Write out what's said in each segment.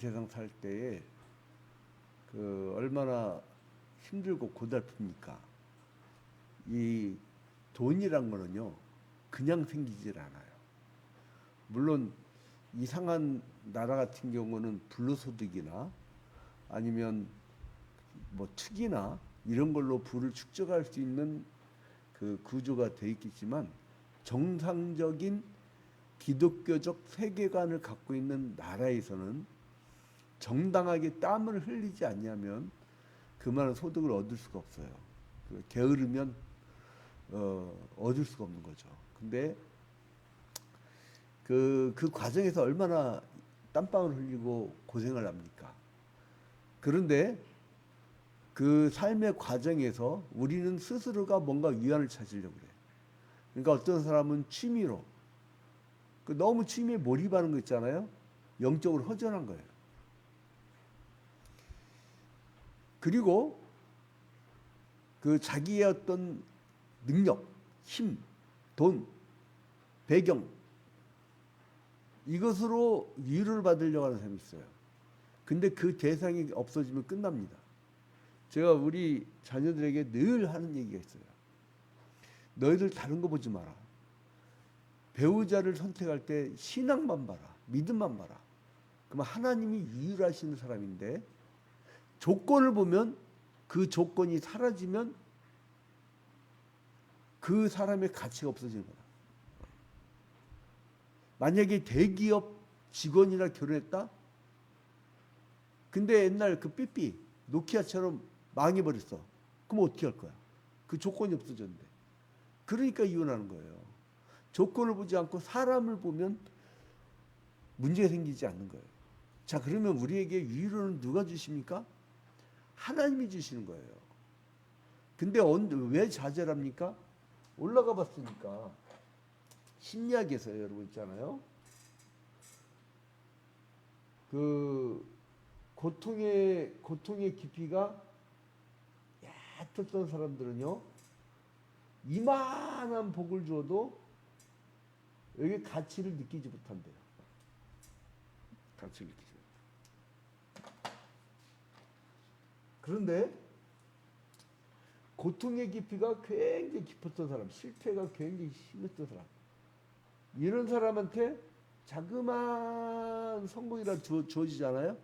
세상 살 때에 얼마나 힘들고 고달픕니까? 이 돈이란 거는요, 그냥 생기질 않아요. 물론 이상한 나라 같은 경우는 불로소득이나 아니면 뭐 투기나 이런 걸로 부를 축적할 수 있는 그 구조가 되어 있겠지만, 정상적인 기독교적 세계관을 갖고 있는 나라에서는 정당하게 땀을 흘리지 않냐면 그만한 소득을 얻을 수가 없어요. 게으르면 얻을 수가 없는 거죠. 근데 그 과정에서 얼마나 땀방울 흘리고 고생을 합니까? 그런데 그 삶의 과정에서 우리는 스스로가 뭔가 위안을 찾으려고 그래요. 그러니까 어떤 사람은 취미로, 너무 취미에 몰입하는 거 있잖아요. 영적으로 허전한 거예요. 그리고 그 자기의 어떤 능력, 힘, 돈, 배경, 이것으로 위로를 받으려고 하는 사람이 있어요. 근데 그 대상이 없어지면 끝납니다. 제가 우리 자녀들에게 늘 하는 얘기가 있어요. 너희들 다른 거 보지 마라. 배우자를 선택할 때 신앙만 봐라. 믿음만 봐라. 그러면 하나님이 유일하신 사람인데, 조건을 보면 그 조건이 사라지면 그 사람의 가치가 없어지는 거다. 만약에 대기업 직원이나 결혼했다? 근데 옛날 그 삐삐, 노키아처럼 망해버렸어. 그럼 어떻게 할 거야? 그 조건이 없어졌는데. 그러니까 이혼하는 거예요. 조건을 보지 않고 사람을 보면 문제가 생기지 않는 거예요. 자, 그러면 우리에게 위로는 누가 주십니까? 하나님이 주시는 거예요. 근데 왜 좌절합니까? 올라가 봤으니까. 심리학에서요, 여러분 있잖아요. 그 고통의 깊이가 얕았던 사람들은요, 이만한 복을 줘도 여기 가치를 느끼지 못한대요. 가치를 느끼지 못한대요. 그런데 고통의 깊이가 굉장히 깊었던 사람, 실패가 굉장히 심했던 사람, 이런 사람한테 자그마한 성공이라도 주어지잖아요.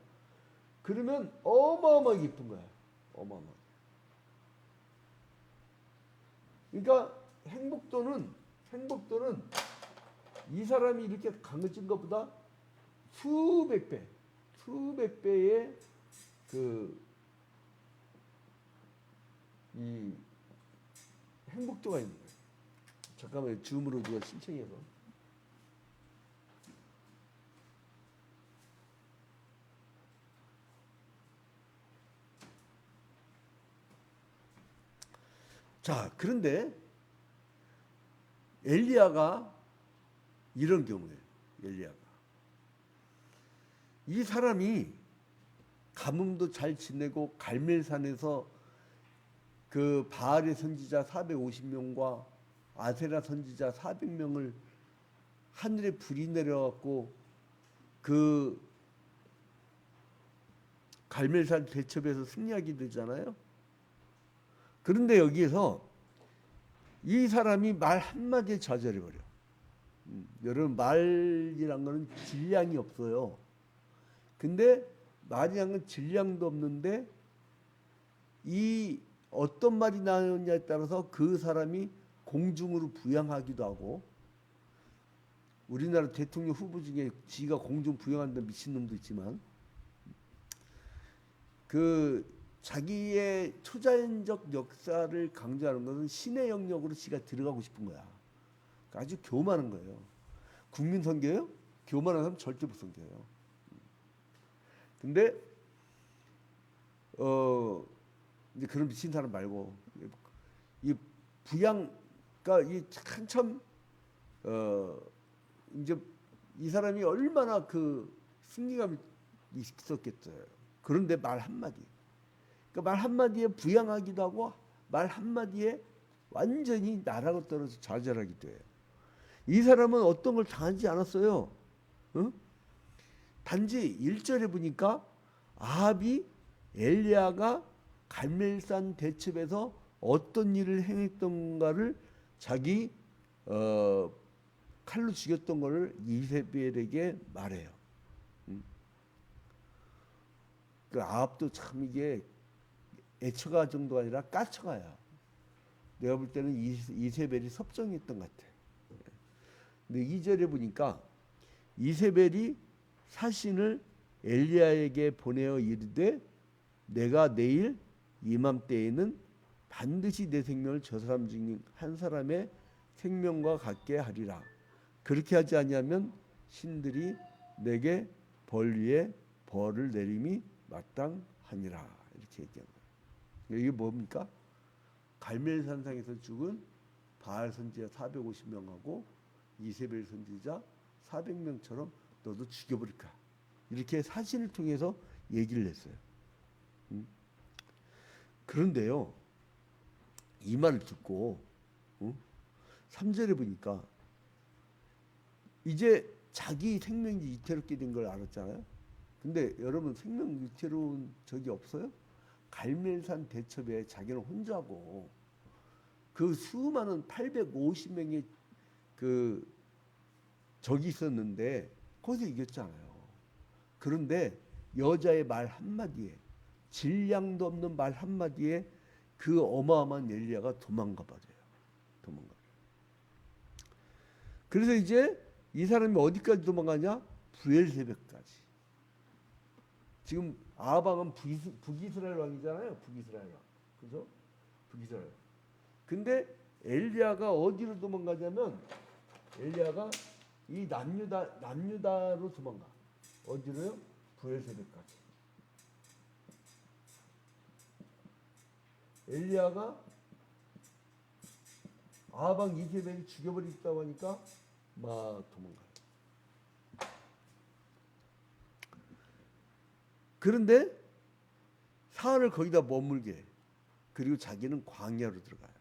그러면 어마어마하게 기쁜 거야. 어마어마하게. 그러니까 행복도는 이 사람이 이렇게 강해진 것보다 수백 배의 이 행복도가 있는 거예요. 잠깐만요. 줌으로 누가 신청해서. 자, 그런데 엘리야가 이런 경우예요. 엘리야가. 이 사람이 가뭄도 잘 지내고 갈멜산에서 그 바알의 선지자 450명과 아세라 선지자 400명을 하늘에 불이 내려갖고 그 갈멜산 대첩에서 승리하게 되잖아요. 그런데 여기에서 이 사람이 말 한마디에 좌절해버려. 여러분, 말이란 거는 질량이 없어요. 근데 말이란 건 질량도 없는데, 이 어떤 말이 나오느냐에 따라서 그 사람이 공중으로 부양하기도 하고, 우리나라 대통령 후보 중에 지가 공중 부양한다는 미친놈도 있지만, 자기의 초자연적 역사를 강조하는 것은 신의 영역으로 지가 들어가고 싶은 거야. 아주 교만한 거예요. 국민 섬겨요? 교만한 사람 절대 못 섬겨요. 근데 이제 그런 미친 사람 말고, 이 그러니까 이 한참 이제 이 사람이 얼마나 그 승리감이 있었겠어요. 그런데 말 한마디. 그러니까 말 한마디에 부양하기도 하고, 말 한마디에 완전히 나라고 떨어져 좌절하기도 해요. 이 사람은 어떤 걸 당하지 않았어요. 어? 단지 1절에 보니까 아합이 엘리야가 갈멜산 대첩에서 어떤 일을 행했던가를 자기 칼로 죽였던 것을 이세벨에게 말해요. 그 아합도 참 이게 애처가 정도가 아니라 까처가야. 내가 볼 때는 이세벨이 섭정했던 것 같아. 근데 2절에 보니까 이세벨이 사신을 엘리야에게 보내어 이르되 내가 내일 이맘때에는 반드시 내 생명을 저 사람 중 한 사람의 생명과 같게 하리라. 그렇게 하지 아니하면 신들이 내게 벌 위에 벌을 내림이 마땅하니라. 이렇게 얘기한 거예요. 이게 뭡니까? 갈멜산상에서 죽은 바알 선지자 450명하고 이세벨 선지자 400명처럼 너도 죽여버릴까? 이렇게 사신을 통해서 얘기를 했어요. 그런데요, 이 말을 듣고 3절에 보니까 이제 자기 생명이 위태롭게 된 걸 알았잖아요. 근데 여러분 생명 위태로운 적이 없어요? 갈멜산 대첩에 자기는 혼자고 그 수많은 850명의 그 적이 있었는데 거기서 이겼잖아요. 그런데 여자의 말 한마디에, 질량도 없는 말 한마디에 그 어마어마한 엘리야가 도망가 버려요. 그래서 이제 이 사람이 어디까지 도망가냐? 부엘세백까지. 지금 아합왕은 북이스라엘 왕이잖아요. 북이스라엘 왕. 그죠? 북이스라엘 왕. 근데 엘리야가 어디로 도망가냐면 엘리야가 이 남유다로 도망가. 어디로요? 부엘세백까지. 엘리야가 아합왕 이세벨이 죽여버리겠다고 하니까 막 도망가요. 그런데 사흘을 거기다 머물게 해. 그리고 자기는 광야로 들어가요.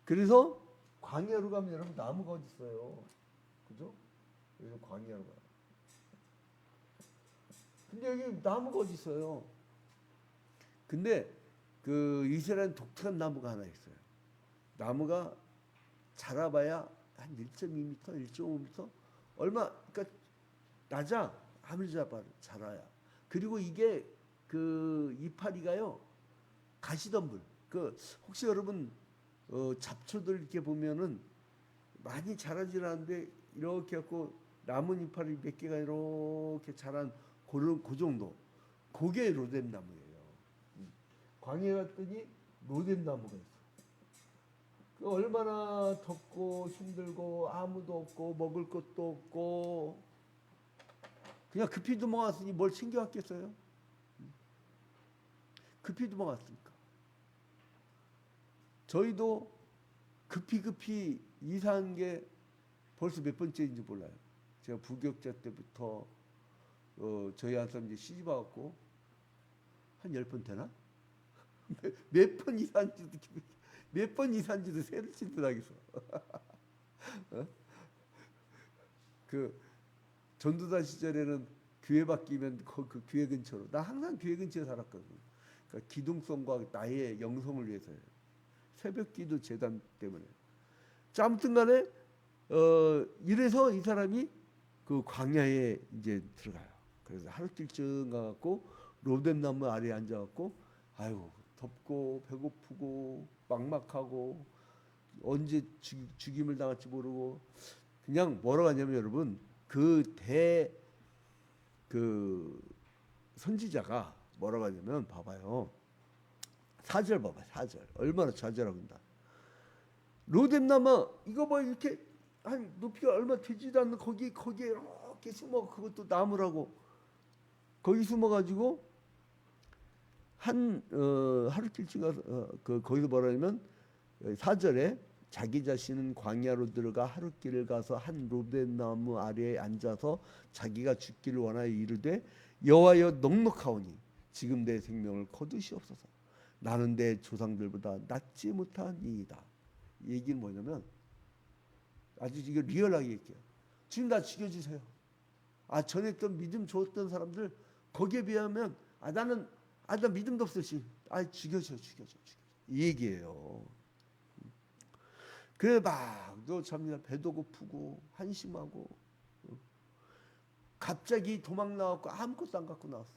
그래서 광야로 가면 여러분 나무가 어디 있어요? 그죠? 여기서 광야로 가요. 근데 여기 나무가 어디 있어요? 근데 그 이스라엘 독특한 나무가 하나 있어요. 나무가 자라봐야 한 1.2m, 1.5m 얼마 그러니까 낮아. 아무리 자라야. 그리고 이게 그 이파리가요 가시덤불. 그 혹시 여러분 잡초들 이렇게 보면은 많이 자라질 않는데 이렇게 갖고 나뭇 이파리 몇 개가 이렇게 자란 그 정도. 그게 로뎀 나무예요. 광야에 갔더니 로뎀 나무가 있어. 그 얼마나 덥고 힘들고 아무도 없고 먹을 것도 없고 그냥 급히 도망왔으니 뭘 챙겨왔겠어요? 급히 도망왔으니까. 저희도 급히 이사한 게 벌써 몇 번째인지 몰라요. 제가 부격자 때부터 저희 한 사람 이제 시집 와갖고 한 10번 되나? 몇 번 이사한지도 세를 짓도 하겠어. 그 전도단 시절에는 교회 바뀌면 그 교회 근처로. 나 항상 교회 근처에 살았거든. 그러니까 기둥성과 나의 영성을 위해서요. 새벽기도 재단 때문에. 자, 아무튼간에 이래서 이 사람이 그 광야에 이제 들어가요. 그래서 하루길쯤 가갖고 로뎀나무 아래에 앉아갖고 아유 덥고 배고프고 막막하고 언제 죽임을 당할지 모르고 그냥 뭐라고 하냐면 여러분 그 선지자가 뭐라고 하냐면 봐봐요. 4절 봐봐. 4절 얼마나 좌절하고 있다. 로뎀나무 이거 뭐 이렇게 한 높이가 얼마 되지도 않는 거기에 이렇게 숨어 그것도 나무라고 거기 숨어가지고 하루길쯤 가서 거기서 뭐라냐면 4절에 자기 자신은 광야로 들어가 하루길을 가서 한 로뎀나무 아래에 앉아서 자기가 죽기를 원하여 이르되 여호와여 넉넉하오니 지금 내 생명을 거두시옵소서. 나는 내 조상들보다 낫지 못한 이이다. 이 얘기는 뭐냐면 아주 이거 리얼하게 얘기해요. 지금 나 죽여주세요. 아 전에 또 믿음 좋았던 사람들 거기에 비하면 나 믿음도 없어 씨. 아 죽여줘. 이 얘기예요. 그래 막너 참 배도 고프고 한심하고 갑자기 도망 나왔고 아무것도 안 갖고 나왔어.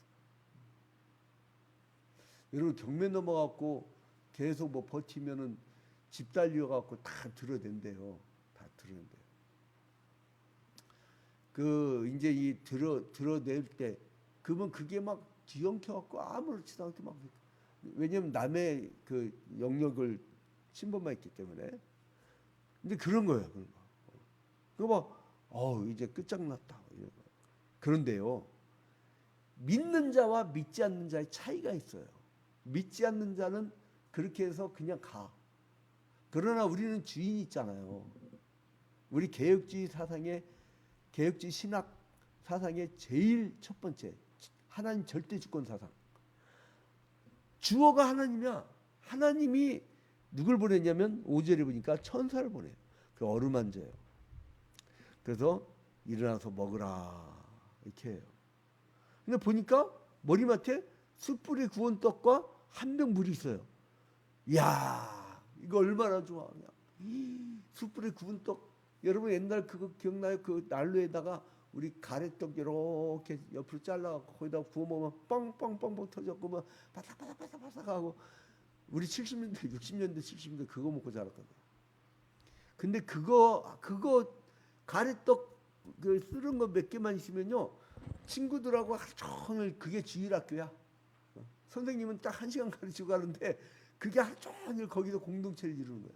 여러분 경매 넘어갖고 계속 뭐 버티면은 집 달려갖고 다 들어댄대요. 다 들어낸대요. 그 이제 이 들어낼 때 그러면 그게 막 뒤엉켜갖고 아무렇지도 않게 막 왜냐면 남의 그 영역을 침범했기 때문에. 근데 그런 거예요. 그런 거. 그거 막 이제 끝장났다. 그런데요. 믿는 자와 믿지 않는 자의 차이가 있어요. 믿지 않는 자는 그렇게 해서 그냥 가. 그러나 우리는 주인이 있잖아요. 우리 개혁주의 신학 사상의 제일 첫 번째 하나님 절대 주권 사상. 주어가 하나님이야. 하나님이 누굴 보냈냐면 5절에 보니까 천사를 보내요. 그 어루만져요. 그래서 일어나서 먹으라 이렇게 해요. 근데 보니까 머리맡에 숯불에 구운 떡과 한 병 물이 있어요. 이야 이거 얼마나 좋아. 그냥 숯불에 구운 떡. 여러분 옛날 그거 기억나요? 그 난로에다가 우리 가래떡 이렇게 옆으로 잘라갖고 거기다 구워 먹으면 빵빵빵빵 터졌고 막 바삭바삭바삭바삭하고 우리 70년대 60년대 70년대 그거 먹고 자랐거든. 근데 그거 가래떡 그 쓰는 거 몇 개만 있으면요 친구들하고 하루 종일 그게 주일학교야. 선생님은 딱 1시간 가르치고 가는데 그게 하루 종일 거기서 공동체를 이루는 거야.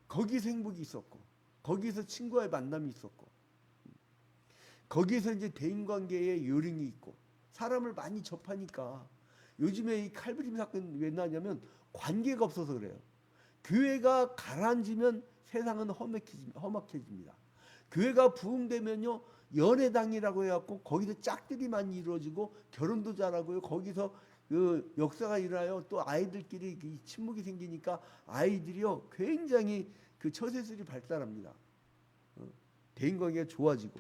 거기서 행복이 있었고 거기서 친구와의 만남이 있었고 거기서 이제 대인관계의 요령이 있고 사람을 많이 접하니까 요즘에 이 칼부림 사건 왜 나냐면 관계가 없어서 그래요. 교회가 가라앉으면 세상은 험악해집니다. 교회가 부흥되면요 연애당이라고 해갖고 거기서 짝들이 많이 이루어지고 결혼도 잘하고요. 거기서 그 역사가 일어나요. 또 아이들끼리 친목이 생기니까 아이들이요 굉장히 그 처세술이 발달합니다. 대인관계가 좋아지고.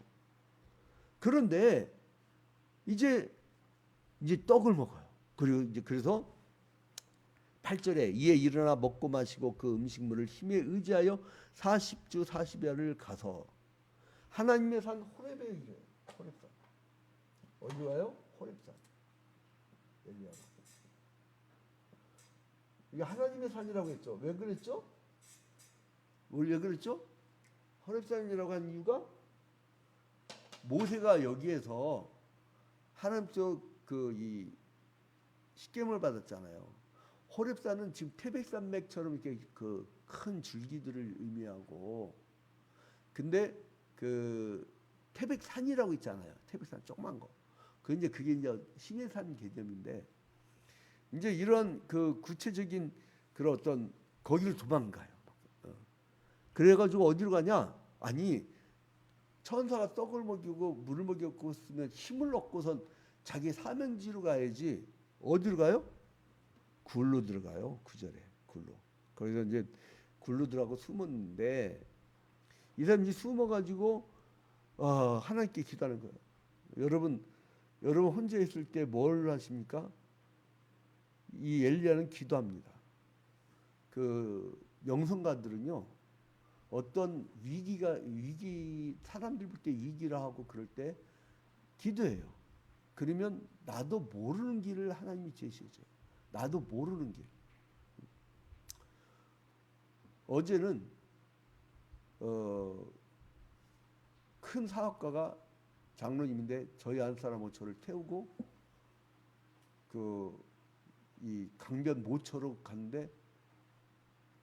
그런데 이제 떡을 먹어요. 그리고 이제 그래서 8절에 이에 일어나 먹고 마시고 그 음식물을 힘에 의지하여 40주 40야를 가서 하나님의 산 호렙에 이르러요. 호렙산. 어디 가요? 호렙산. 엘리야가. 이게 하나님의 산이라고 했죠. 왜 그랬죠? 왜 그랬죠? 호렙산이라고 한 이유가 모세가 여기에서 하나님 이 십계명을 받았잖아요. 호렙산은 지금 태백산맥처럼 이렇게 그 큰 줄기들을 의미하고, 근데 그 태백산이라고 있잖아요. 태백산 조그만 거. 그게 이제 신의 산 개념인데, 이제 이런 그 구체적인 그런 어떤 거기를 도망가요. 그래가지고 어디로 가냐? 아니 천사가 떡을 먹이고 물을 먹였고 쓰면 힘을 얻고선 자기 사명지로 가야지. 어디로 가요? 굴로 들어가요. 9절에 굴로. 거기서 이제 굴로 들어가고 숨었는데 이 사람이 숨어가지고 하나님께 기도하는 거예요. 여러분 혼자 있을 때 뭘 하십니까? 이 엘리야는 기도합니다. 그 명성가들은요 어떤 사람들 볼 때 위기라 하고 그럴 때 기도해요. 그러면 나도 모르는 길을 하나님이 제시해줘요. 나도 모르는 길. 어제는 큰 사업가가 장로님인데 저희 안 사람하고 저를 태우고 이 강변 모처로 갔는데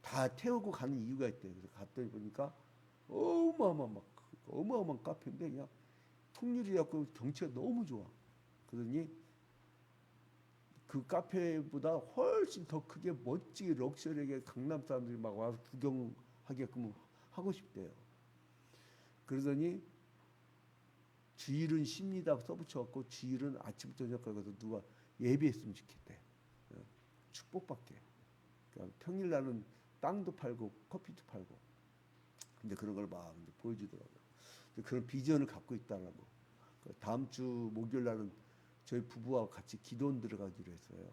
다 태우고 가는 이유가 있대요. 그래서 갔더니 보니까 어마어마한 카페인데 그냥 풍률이었고 경치가 너무 좋아. 그러더니 그 카페보다 훨씬 더 크게 멋지게 럭셔리하게 강남 사람들이 막 와서 구경하게끔 하고 싶대요. 그러더니 주일은 쉽니다 써붙여갖고 주일은 아침부터 저녁까지 가서 누가 예배했으면 좋겠대. 축복받게. 그러니까 평일날은 빵도 팔고 커피도 팔고. 근데 그런 걸 막 보여주더라고요. 그런 비전을 갖고 있다라고. 다음 주 목요일 날은 저희 부부와 같이 기도원 들어가기로 했어요.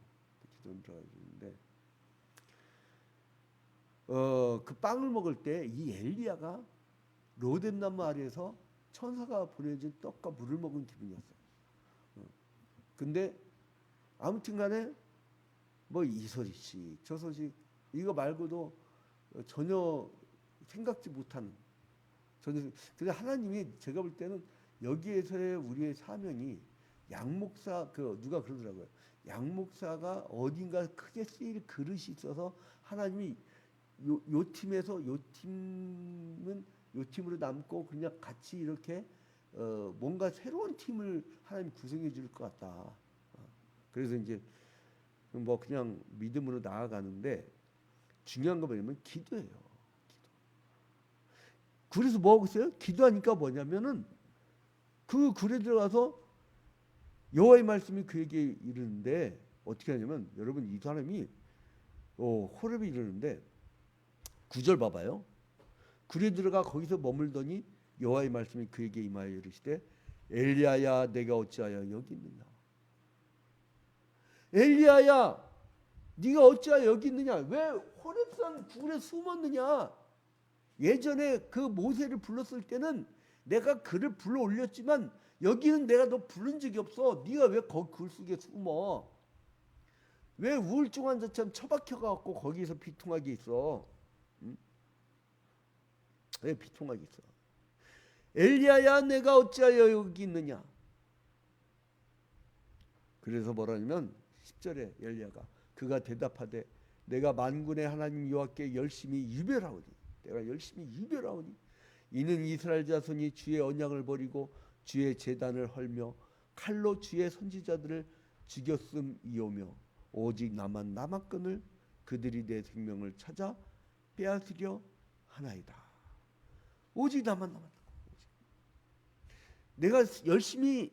기도원 들어가기로 했는데 그 빵을 먹을 때 이 엘리야가 로뎀나무 아래에서 천사가 보내준 떡과 물을 먹은 기분이었어요. 근데 아무튼간에 뭐 이 소식 저 소식 이거 말고도 전혀 생각지 못하는 근데 하나님이 제가 볼 때는 여기에서의 우리의 사명이 양 목사 누가 그러더라고요. 양 목사가 어딘가 크게 쓰일 그릇이 있어서 하나님이 요 팀에서 요 팀은 요 팀으로 남고 그냥 같이 이렇게 뭔가 새로운 팀을 하나님 구성해 줄 것 같다. 그래서 이제 뭐 그냥 믿음으로 나아가는데 중요한 거 뭐냐면 기도예요. 기도. 그래서 뭐 하고 있어요? 기도하니까 뭐냐면은 그 굴에 들어가서 여호와의 말씀이 그에게 이르는데 어떻게 하냐면 여러분 이 사람이 호렙이 이르는데 9절 봐봐요. 굴에 들어가 거기서 머물더니 여호와의 말씀이 그에게 임하여 이르시되 엘리야야 내가 어찌하여 여기 있느냐. 엘리야야 네가 어찌하여 여기 있느냐. 왜 호렙산 굴에 숨었느냐. 예전에 그 모세를 불렀을 때는 내가 그를 불러 올렸지만 여기는 내가 너 부른 적이 없어. 네가 왜 거기 굴 속에 숨어. 왜 우울증 환자처럼 처박혀 갖고 거기서 비통하게 있어. 응? 왜 비통하게 있어. 엘리야야 내가 어찌하여 여기 있느냐. 그래서 뭐라냐면 10절에 엘리야가 그가 대답하되 내가 만군의 하나님 여호와께 열심히 유별하오니 내가 열심히 유별하오니 이는 이스라엘 자손이 주의 언약을 버리고 주의 제단을 헐며 칼로 주의 선지자들을 죽였음이오며 오직 나만 남았거늘 그들이 내 생명을 찾아 빼앗으려 하나이다. 오직 나만 남았다. 내가 열심히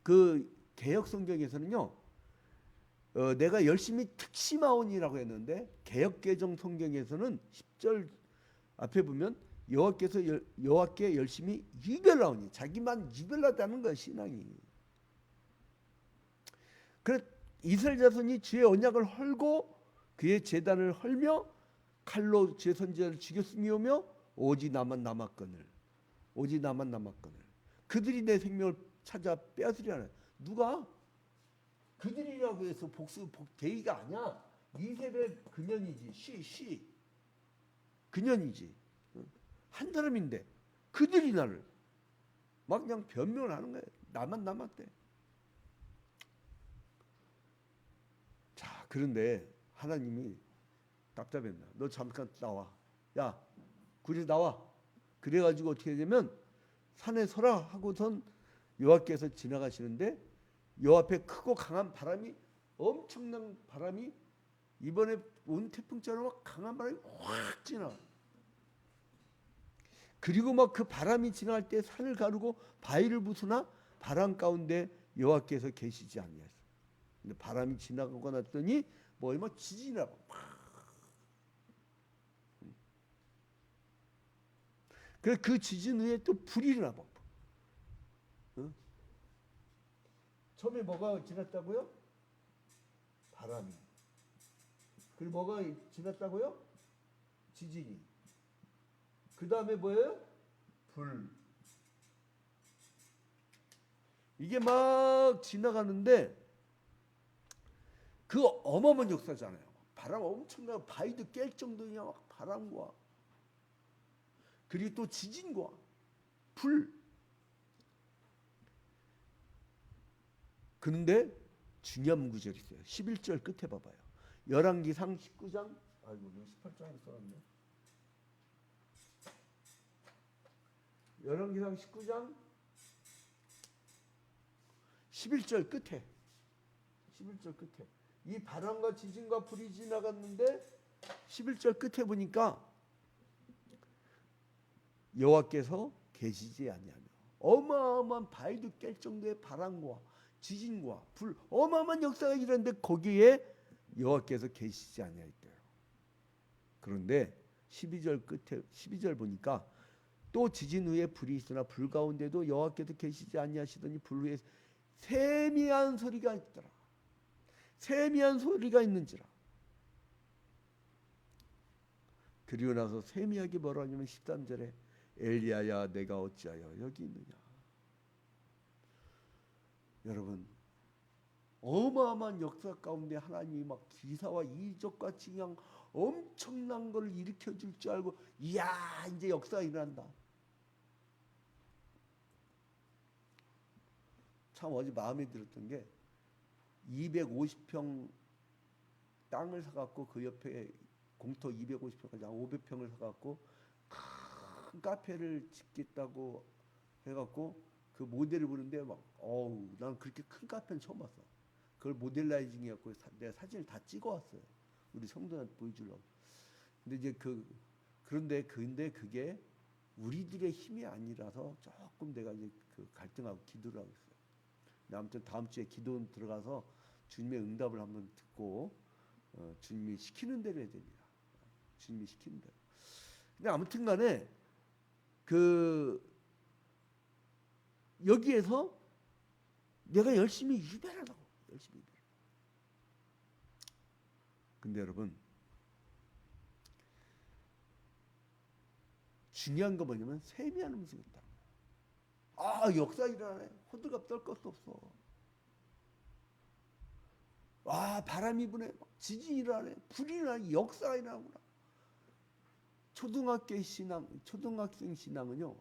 그 개역 성경에서는요. 내가 열심히 특심하오니라고 했는데 개역 개정 성경에서는 10절 앞에 보면 여호와께 열심히 유별하오니 자기만 유별하다는 거야 신앙이. 그래 이스라엘 자손이 주의 언약을 헐고 그의 제단을 헐며 칼로 주의 선지자를 죽였음이오며 오직 나만 남았거늘 오직 나만 남았거늘 그들이 내 생명을 찾아 빼앗으려 하나. 누가? 그들이라고 해서 대의가 아니야. 이세벨 그년이지. 그년이지. 한 사람인데 그들이 나를 막 그냥 변명을 하는 거예요. 나만 남았대. 자, 그런데 하나님이 답답했나. 너 잠깐 나와. 야, 굴에서 나와. 그래가지고 어떻게 되냐면 산에 서라 하고선 여호와께서 지나가시는데 여 앞에 크고 강한 바람이 엄청난 바람이 이번에 온 태풍처럼 강한 바람이 확 지나. 그리고 막 그 바람이 지나갈 때 산을 가르고 바위를 부수나 바람 가운데 여호와께서 계시지 아니하시고. 근데 바람이 지나가고 났더니 뭐 지진이 나고 그래서 그 지진 후에 또 불이 일어나. 처음에 뭐가 지났다고요? 바람이. 그리고 뭐가 지났다고요? 지진이. 그 다음에 뭐예요? 불. 이게 막 지나가는데 그 어마어마한 역사잖아요. 바람 엄청나고 바위도 깰 정도냐 바람과 그리고 또 지진과 불. 그런데 중요한 구절이 있어요. 11절 끝에 봐봐요. 열왕기상 19장 아이고 18장에 써놨네. 열왕기상 19장 11절 끝에 이 바람과 지진과 불이 지나갔는데 11절 끝에 보니까 여호와께서 계시지 아니하며 어마어마한 바위도 깰 정도의 바람과 지진과 불 어마어마한 역사가 일어났는데 거기에 여호와께서 계시지 아니하였대요. 그런데 12절 끝에 12절 보니까 또 지진 후에 불이 있으나 불 가운데도 여호와께서 계시지 아니하시더니 불 후에 세미한 소리가 있더라. 세미한 소리가 있는지라. 그리고 나서 세미하게 뭐라 하냐면 13절에 엘리야야 내가 어찌하여 여기 있느냐. 여러분 어마어마한 역사 가운데 하나님이 막 기사와 이적같이 그냥 엄청난 걸 일으켜 줄 줄 알고 이야 이제 역사가 일어난다. 참 어제 마음에 들었던 게 250평 땅을 사갖고 그 옆에 공터 250평까지 500평을 사갖고 큰 카페를 짓겠다고 해갖고 그 모델을 보는데 막 어우 난 그렇게 큰 카페는 처음 봤어. 그걸 모델라이징 해갖고 내가 사진을 다 찍어왔어요. 우리 성도한테 보여주려고. 근데 이제 그런데 그게 우리들의 힘이 아니라서 조금 내가 이제 그 갈등하고 기도를 하고 있어요. 근데 아무튼 다음 주에 기도 들어가서 주님의 응답을 한번 듣고 주님이 시키는 대로 해야 됩니다. 주님이 시키는 대로. 근데 아무튼간에 여기에서 내가 열심히 유배하려고 열심히 유배. 근데 여러분 중요한 거 뭐냐면 세미한 음성이 있다. 아 역사 일어나네. 호들갑 떨 것도 없어. 와 바람이 부네. 지진이 일어나네. 불이 일어나네. 역사가 일어나구나. 초등학생 신앙은요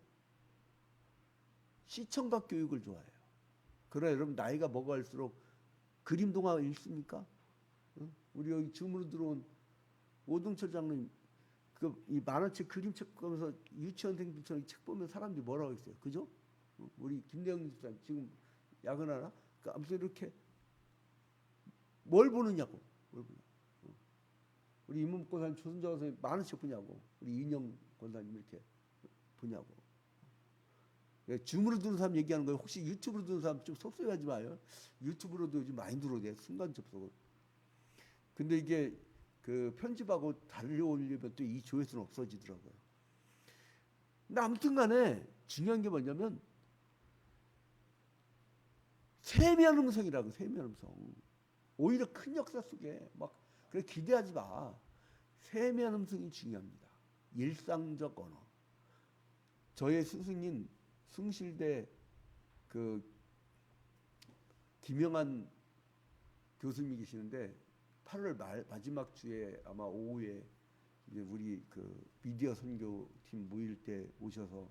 시청각 교육을 좋아해요. 그러나 여러분 나이가 먹어갈수록 그림 동화 읽습니까? 우리 여기 줌으로 들어온 오동철 장로님 이 만화책 그림책 보면서 유치원생들처럼 책 보면 사람들이 뭐라고 했어요. 그죠? 우리 김대영 집사님 지금 야근하나? 그러니까 아무튼 이렇게 뭘 보느냐고. 우리 임문복 권사님 조선자 선생님 만화책 보냐고. 우리 인영 권사님 이렇게 보냐고. 줌으로 듣는 사람 얘기하는 거예요. 혹시 유튜브로 듣는 사람 좀 속상해하지 마요. 유튜브로도 요즘 많이 들어오대. 순간 접속을. 근데 이게 그 편집하고 달리 올리면 또 이 조회수는 없어지더라고요. 근데 아무튼 간에 중요한 게 뭐냐면 세미한 음성이라고. 세미한 음성. 오히려 큰 역사 속에 막 그래 기대하지 마. 세미한 음성이 중요합니다. 일상적 언어. 저의 스승인 숭실대 그 김영한 교수님이 계시는데 8월 마지막 주에 아마 오후에 이제 우리 그 미디어 선교팀 모일 때 오셔서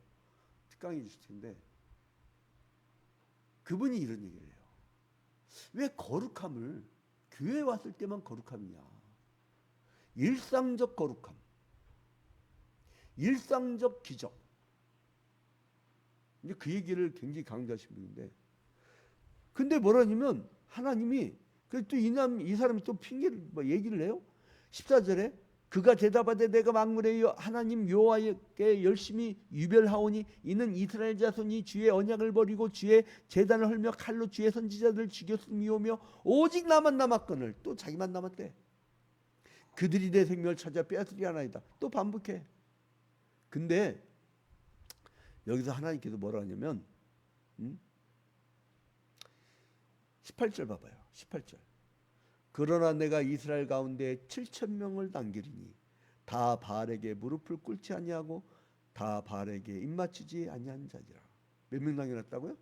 특강해 주실 텐데 그분이 이런 얘기를 해요. 왜 거룩함을 교회에 왔을 때만 거룩함이냐. 일상적 거룩함. 일상적 기적. 이제 그 얘기를 굉장히 강조하신 분인데 근데 뭐라냐면 하나님이 또 이 사람이 또 핑계를 얘기를 해요. 14절에 그가 대답하되 내가 만군의 하나님 여호와께 열심히 유별하오니 이는 이스라엘 자손이 주의 언약을 버리고 주의 제단을 헐며 칼로 주의 선지자들을 죽였음이오며 오직 나만 남았거늘. 또 자기만 남았대. 그들이 내 생명을 찾아 빼앗으리하나이다. 또 반복해. 근데 여기서 하나님께서 뭐라 하냐면 18절 봐봐요. 18절. 그러나 내가 이스라엘 가운데 7,000명을 남기리니 다 바알에게 무릎을 꿇지 아니하고 다 바알에게 입맞추지 아니한 자니라. 몇 명 남겨놨다고요?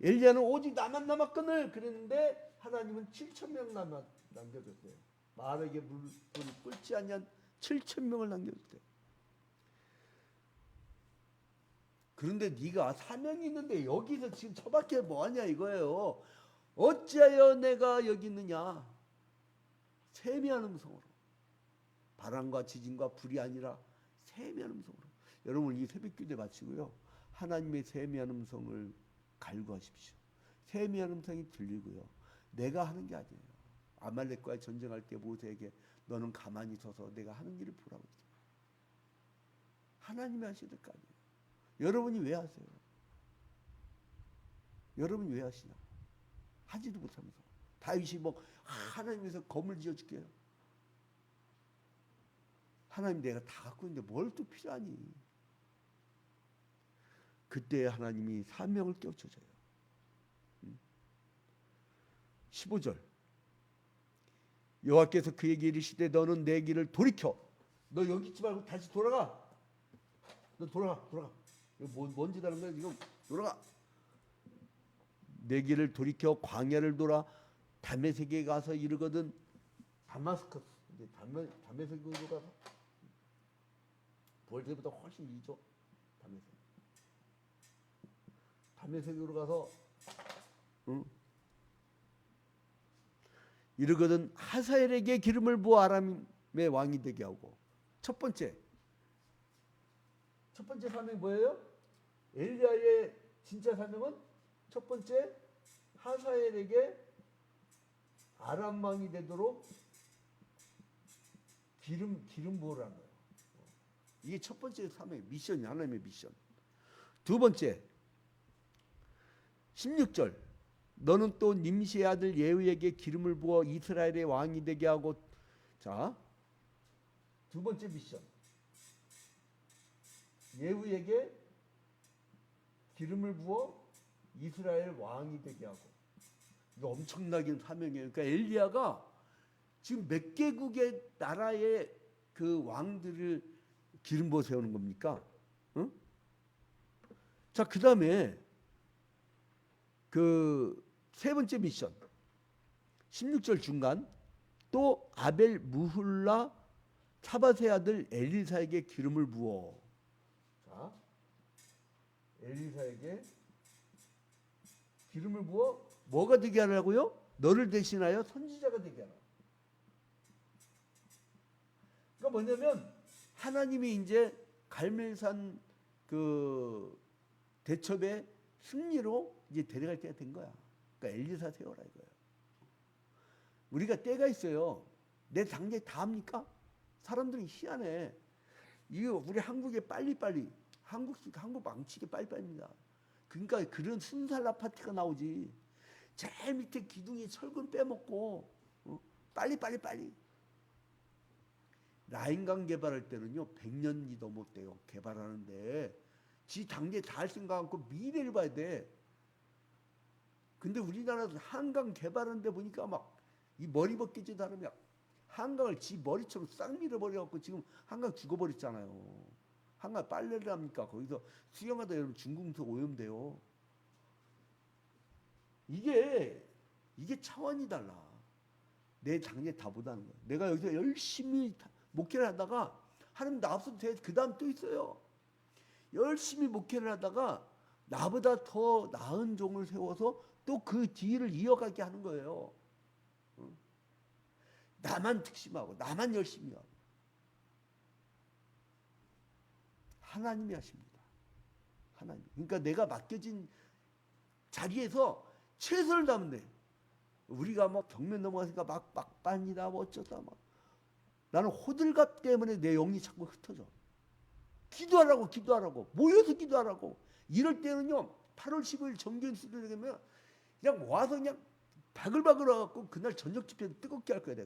엘리야는 오직 나만 남았거늘 그랬는데 하나님은 7,000명 남겨줬대요. 바알에게 무릎을 꿇지 아니한 7,000명을 남겨줬대요. 그런데 네가 사명이 있는데 여기서 지금 처박혀 뭐하냐 이거예요. 어찌하여 내가 여기 있느냐. 세미한 음성으로. 바람과 지진과 불이 아니라 세미한 음성으로. 여러분 이 새벽기도에 마치고요. 하나님의 세미한 음성을 갈구하십시오. 세미한 음성이 들리고요. 내가 하는 게 아니에요. 아말렉과의 전쟁할 때 모세에게 너는 가만히 서서 내가 하는 일을 보라고 했죠. 하나님이 하셔야 될 거 아니에요. 여러분이 왜 하세요? 여러분이 왜 하시냐? 하지도 못하면서. 다윗이 하나님에서 건물 지어줄게요. 하나님 내가 다 갖고 있는데 뭘 또 필요하니? 그때 하나님이 사명을 깨우쳐줘요. 15절 여호와께서 그에게 이르시되 너는 내 길을 돌이켜. 너 여기 있지 말고 다시 돌아가. 너 돌아가. 이거 뭔 짓 하는 거야 지금. 돌아가. 내 길을 돌이켜 광야를 돌아 다메섹에 가서 이르거든. 다마스커스. 이제 다메섹으로 가서 볼테보다 훨씬 이죠. 다메섹으로 가서 이르거든 하사엘에게 기름을 부어 아람의 왕이 되게 하고. 첫 번째 사명이 뭐예요? 엘리야의 진짜 사명은 첫 번째 하사엘에게 아람 왕이 되도록 기름 부으라는 거예요. 이게 첫 번째 사명의 미션이 하나님의 미션. 두 번째 16절 너는 또 님시의 아들 예후에게 기름을 부어 이스라엘의 왕이 되게 하고. 자, 두 번째 미션 예후에게 기름을 부어 이스라엘 왕이 되게 하고. 이거 엄청나긴 사명이에요. 그러니까 엘리야가 지금 몇 개국의 나라의 그 왕들을 기름 부어 세우는 겁니까? 응? 자, 그 다음에 그 세 번째 미션 16절 중간 또 아벨 무훌라 사밧의 아들 엘리사에게 기름을 부어. 자, 엘리사에게 기름을 부어 뭐가 되게 하라고요? 너를 대신하여 선지자가 되게 하라. 그러니까 뭐냐면 하나님이 이제 갈멜산 그 대첩의 승리로 이제 데려갈 때가 된 거야. 그러니까 엘리사 세워라 이거예요. 우리가 때가 있어요. 내 당장 다 합니까? 사람들이 희한해. 이거 우리 한국에 빨리빨리 한국 망치게 빨리빨리입니다. 그러니까 그런 순살 아파트가 나오지. 제일 밑에 기둥이 철근 빼먹고 빨리. 라인강 개발할 때는요 100년이 넘었대요. 개발하는데 지 당장 다 할 생각 않고 미래를 봐야 돼. 근데 우리나라도 한강 개발하는데 보니까 막 이 머리 벗기지도 않으면 한강을 지 머리처럼 싹 밀어버려갖고 지금 한강 죽어버렸잖아요. 한강 빨래를 합니까? 거기서 수영하다 여러분 중금속 오염돼요. 이게 차원이 달라. 내 당장 다 못하는 거야. 내가 여기서 열심히 목회를 하다가 하나님 나 없어도 돼. 그 다음 또 있어요. 열심히 목회를 하다가 나보다 더 나은 종을 세워서 또 그 뒤를 이어가게 하는 거예요. 나만 특심하고 나만 열심히 하고. 하나님이 하십니다. 하나님. 그러니까 내가 맡겨진 자리에서 최선을 다하면 돼. 우리가 뭐 경면 넘어가니까 막 빤이다 뭐 어쩌다 막. 나는 호들갑 때문에 내 영이 자꾸 흩어져. 기도하라고 모여서 기도하라고. 이럴 때는요 8월 15일 정기연 수련회 되면 그냥 와서 그냥 바글바글 와갖고 그날 저녁 집회도 뜨겁게 할 거야.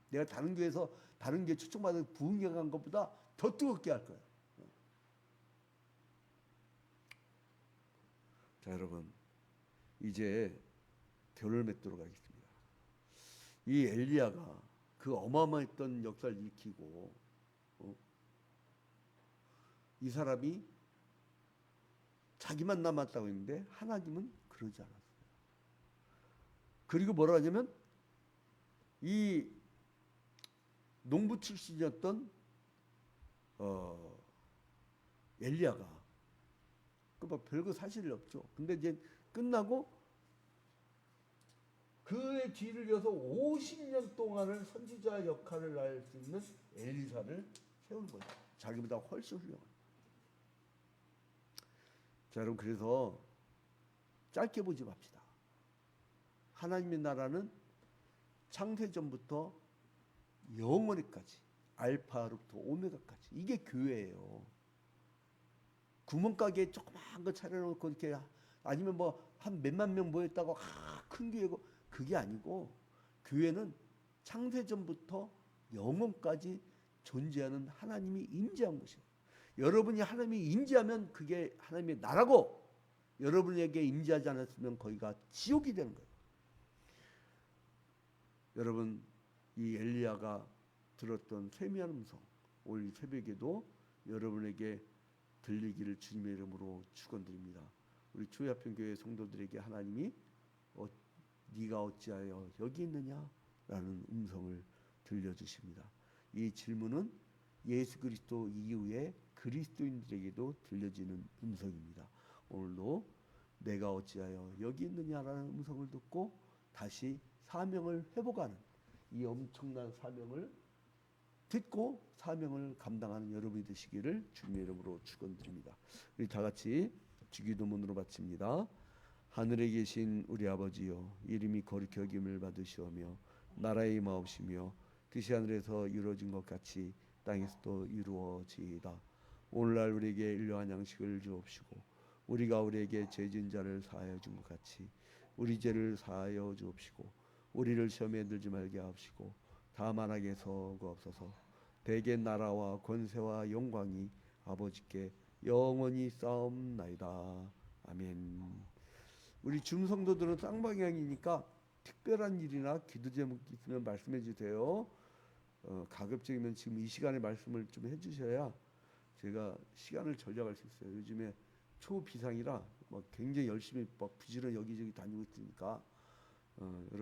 내가 다른 교회 초청받아서 부흥회 간 것보다 더 뜨겁게 할 거야. 자, 여러분 이제 결론을 맺도록 하겠습니다. 이 엘리야가 그 어마어마했던 역사를 일으키고 이 사람이 자기만 남았다고 했는데 하나님은 그러지 않았어요. 그리고 뭐라 하냐면 이 농부 출신이었던 엘리야가 그 뭐 별거 사실이 없죠. 근데 이제 끝나고 그의 뒤를 이어서 50년 동안을 선지자 역할을 할 수 있는 엘리사를 세우는 거예요. 자기보다 훨씬 훌륭한. 자, 여러분 그래서 짧게 보지 맙시다. 하나님의 나라는 창세전부터 영원히까지 알파로부터 오메가까지 이게 교회예요. 구멍가게 조그마한 거 차려놓고 이렇게 아니면 뭐 한 몇만 명 모였다고 큰 교회고 그게 아니고 교회는 창세전부터 영원까지 존재하는 하나님이 임재한 곳이에요. 여러분이 하나님이 임재하면 그게 하나님의 나라고, 여러분에게 임재하지 않았으면 거기가 지옥이 되는 거예요. 여러분, 이 엘리야가 들었던 세미한 음성, 오늘 새벽에도 여러분에게 들리기를 주님의 이름으로 축원드립니다. 우리 조야평교회 성도들에게 하나님이 네가 어찌하여 여기 있느냐? 라는 음성을 들려주십니다. 이 질문은 예수 그리스도 이후에 그리스도인들에게도 들려지는 음성입니다. 오늘도 내가 어찌하여 여기 있느냐라는 음성을 듣고 다시 사명을 회복하는, 이 엄청난 사명을 듣고 사명을 감당하는 여러분이 되시기를 주님의 이름으로 축원드립니다. 우리 다 같이 주기도문으로 바칩니다. 하늘에 계신 우리 아버지여, 이름이 거룩히 여김을 받으시오며 나라의 임하옵시며 뜻이 하늘에서 이루어진 것 같이 땅에서도 이루어지이다. 오늘날 우리에게 일용할 양식을 주옵시고 우리가 우리에게 죄 지은 자를 사하여 준 것 같이 우리 죄를 사하여 주옵시고 우리를 시험에 들지 말게 하옵시고 다만 악에서 구하옵소서. 대개 나라와 권세와 영광이 아버지께 영원히 싸움나이다. 아멘. 우리 줌성도들은 쌍방향이니까 특별한 일이나 기도 제목 있으면 말씀해 주세요. 가급적이면 지금 이 시간에 말씀을 좀 해주셔야 제가 시간을 절약할 수 있어요. 요즘에 초비상이라 굉장히 열심히 부지런히 여기저기 다니고 있으니까 여러분